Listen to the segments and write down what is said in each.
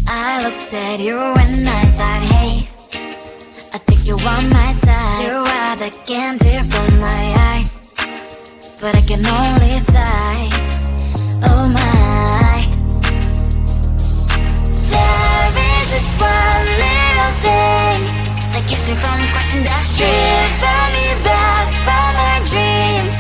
I looked at you and I thought, hey, I think you are my type. You are the candy from my eyes, but I can only sigh, oh my. There is just one little thing that keeps me from crossing that street. Drive me back from my dreams.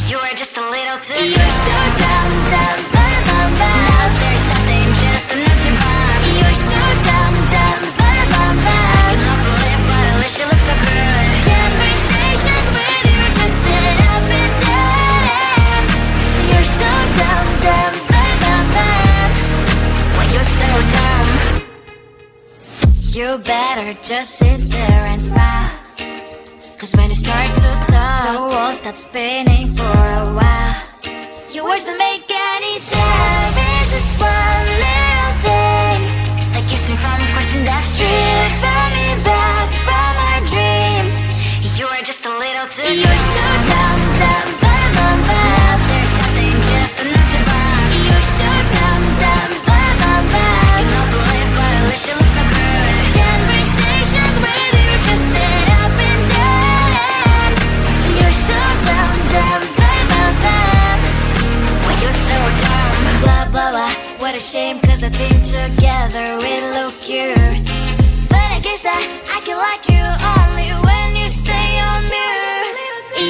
You are just a little too good. You're so dumb, dumb, ba-da-bum-bum. Now there's nothing, just an empty bomb. You're so dumb, dumb, ba-da-bum-bum. I can help believe, but at least you look so good. Conversations with you just end up in dead end. You're so dumb, dumb, ba-da-bum-bum. When you're so dumb, you better just sit there and smile, 'cause when you start to talk, the world stops spinning for a while. Your words don't make any sense. There's just one little thing that keeps me from crossing that street. Turn me back from our dreams. You are just a little too good. You're so dumb, dumb, ba-da-bum-bum. There's nothing, just an empty bomb. You're so dumb, dumb, ba-da-bum-bum. I can help believe, but at least you look so good. Conversations with you just end up in dead end. You're so dumb, dumb, ba-da-bum-bum. When you're so dumb, blah, blah, blah. What a shame, 'cause I think together we look cute. But I guess that I can like you only when you stay on mute.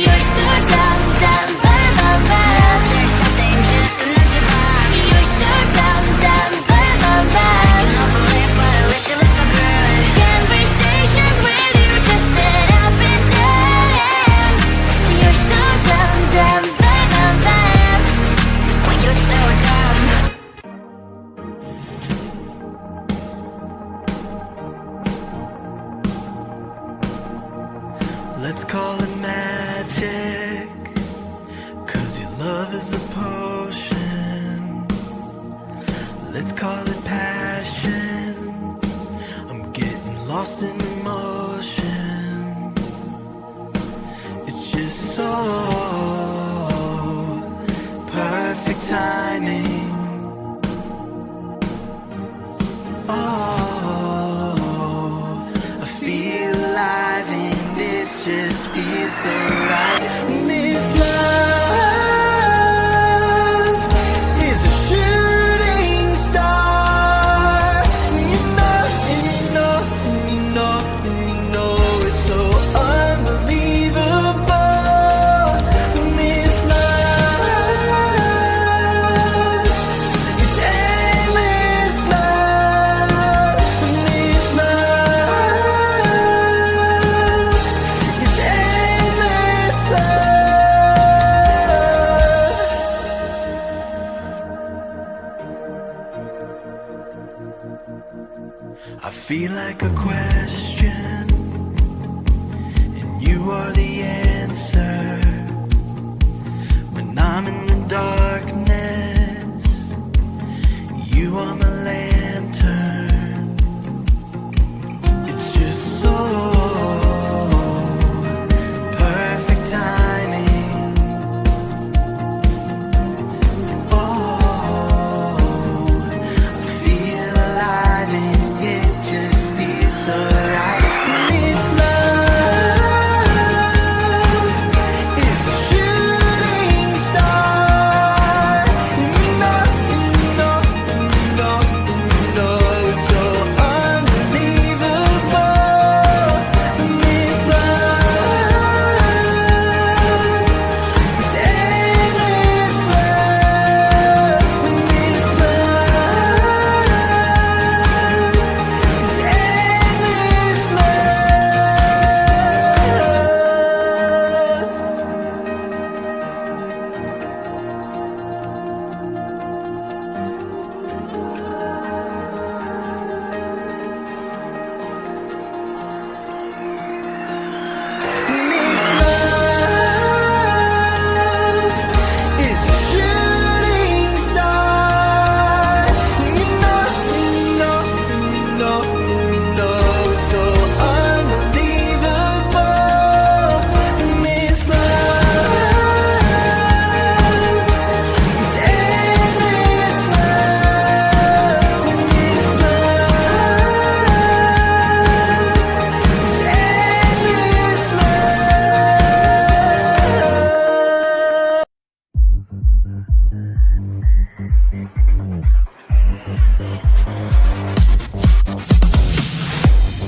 You're so dumb, dumb, ba-da-bum-bum. There's nothing, just an empty bomb. You're so dumb, dumb, ba-da-bum-bum. I can help believe, but at least you look so good. Conversations with you just end up in dead end. You're so dumb, dumb, ba-da-bum-bum. When you're so dumb. Let's call it magic, 'cause your love is a potion. Let's call it passion, I'm getting lost in emotion. It's just so perfect timing. Oh, I feel alive and this just feels so right. This love is a shooting star. You know, and you know, and you know, and you know it's so unbelievable. This love is endless love. This love is endless love. I feel like a question, and you are the answer. When I'm in the darkness, you are my lantern. It's just so perfect timing. Oh, I feel alive and it just feels so right. This love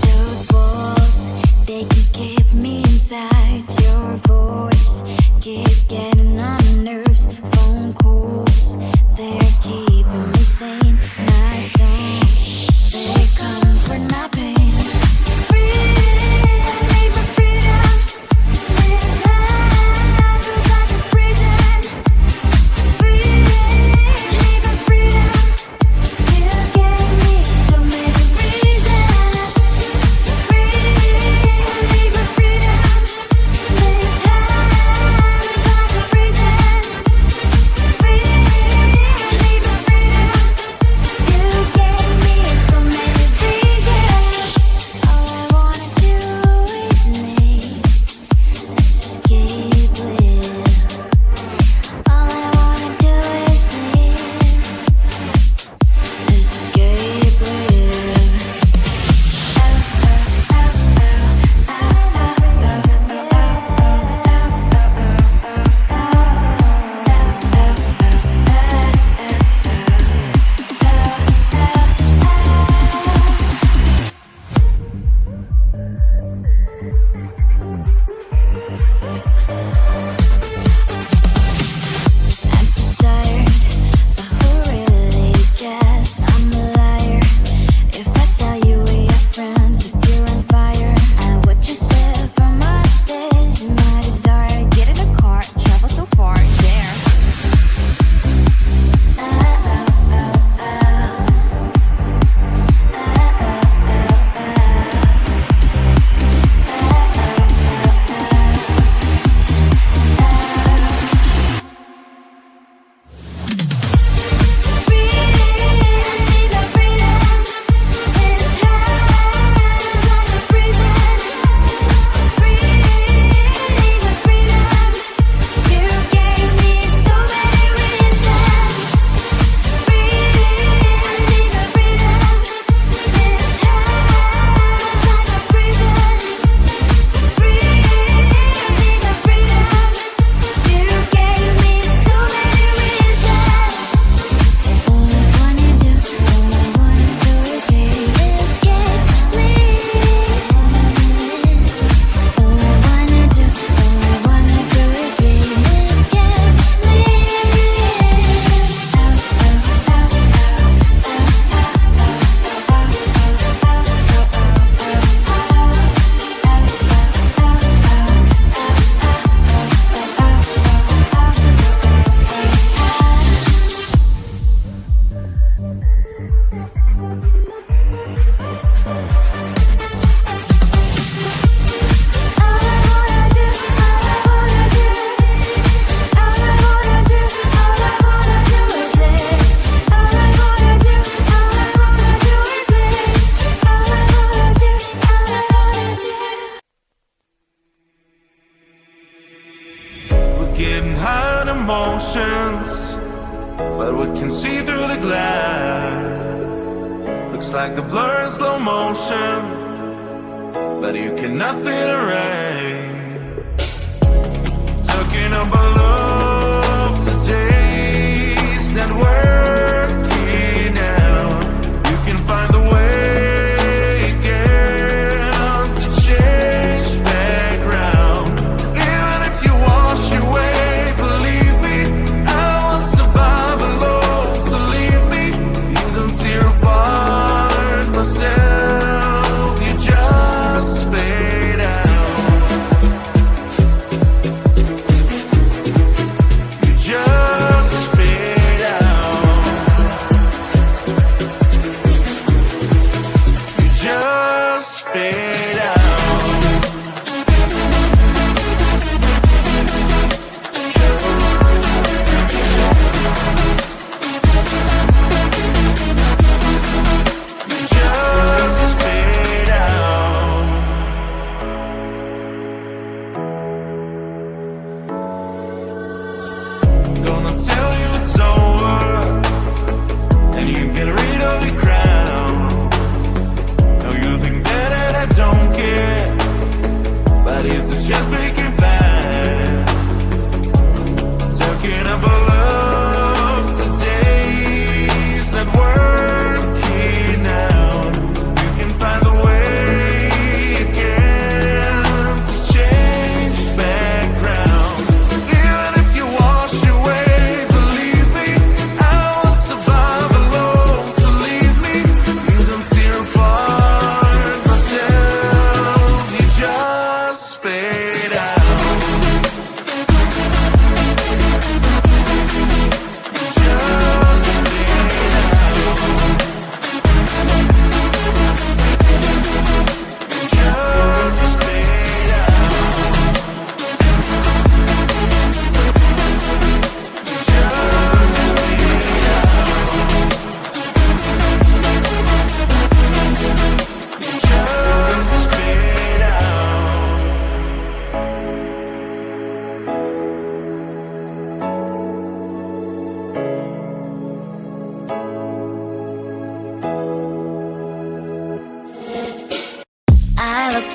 Those walls, they can keep me inside. Your voice keep getting on my nerves. Phone calls, they're keeping me sane. My songs, they comfort my pain. Freedom, need my freedom. This life feels like a prison. Freedom, need my freedom. You gave me so many reasons. Freedom, need my freedom. This life is like a prison. Freedom, need my freedom. You gave me so many reasons. All I wanna do is live, escape, live. All I wanna do is live, escape, live. I'm so tired, but who really cares? I'm a liar if I tell you we are friends. If you're on fire, I would just live from upstairs. You my desire, get in a car, travel so far, there. Getting high on emotions, but we can see through the glass. Looks like the blur in slow motion, but you cannot feel the rain. Talking about love today's not working out. You can find the way again to change background. Even if you wash away, believe me, I won't survive alone. So leave me, you don't tear apart myself. You just fade out. You just fade out. You just fade out. You just fade out. Gonna tell you it's over, and you get rid of your crown. Now you think that I don't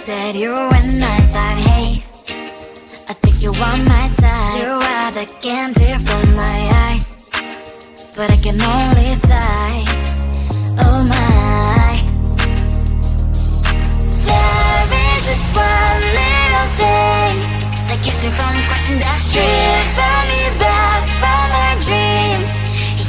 at you when I thought, hey, I think you are my type. You are the candy from my eyes, but I can only sigh, oh my. There is just one little thing that keeps me from crossing that street, driven me back from my dreams.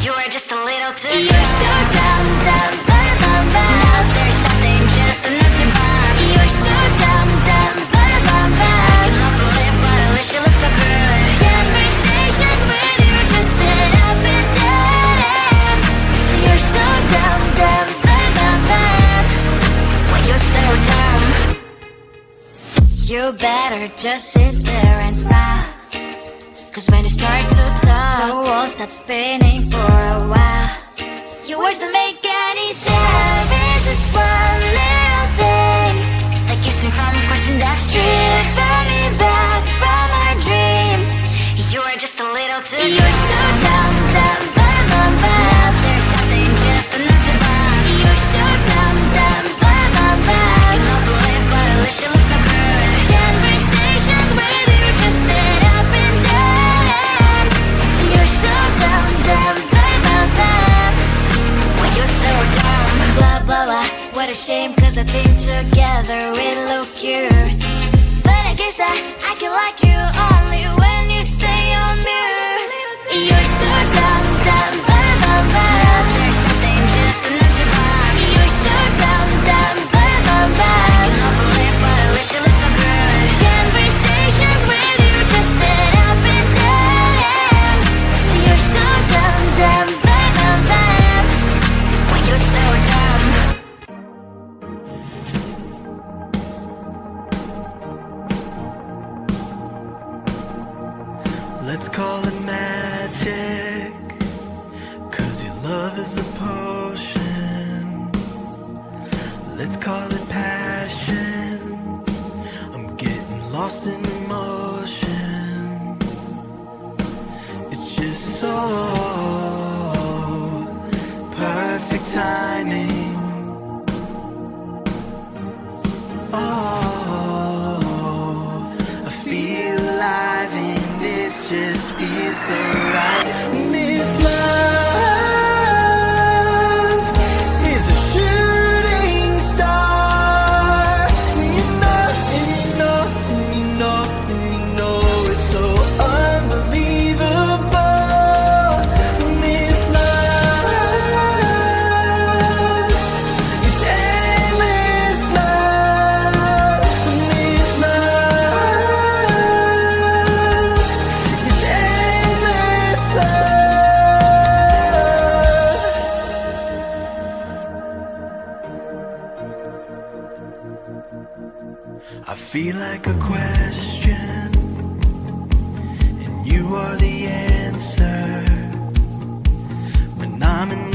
You are just a little too young. You're so dumb, dumb, bum, bum, bum. Now there's nothing, just enough to bomb. You're so dumb, dumb, bum, bum, bum. You love to live, but at least you look so good. Conversations with you just end up in dead end. You're so dumb, dumb, bum, bum, bum. Why you so dumb? You better just sit there and smile, 'cause when you start to talk, the world stops spinning for a while. Your words don't make any sense. There's just one little thing that keeps me from crossing that street, driven me back from my dreams. You are just a little too young. You're so dumb, dumb, bum, bum, bum. There's nothing, just enough to bomb. You're so dumb, dumb, bum, bum, bum. You love to live, but at least you look so good. Conversations with you just end up in dead end. You're so dumb, dumb, bum, bum, bum. Why you so dumb? Blah, blah, blah. What a shame, 'cause I think together we look cute. But I guess that I can like you only when you stay on mute. You're so dumb, dumb, bum, bum, bum. There's nothing, just enough to bomb. You're so dumb, dumb, bum, bum, bum. You love to live, but at least you look so good. Conversations with you just end up in dead end. You're so dumb, dumb, bum, bum, bum. Why you so dumb? Let's call it magic, 'cause your love is the potion. Let's call it passion, I'm getting lost in emotion. It's just so perfect timing. Oh, I feel alive and this just feels so right. This love is a shooting star. You know, and you know, and you know, and you know it's so unbelievable. This love is endless love. This love is endless love. I feel like a question, and you are the answer. When I'm in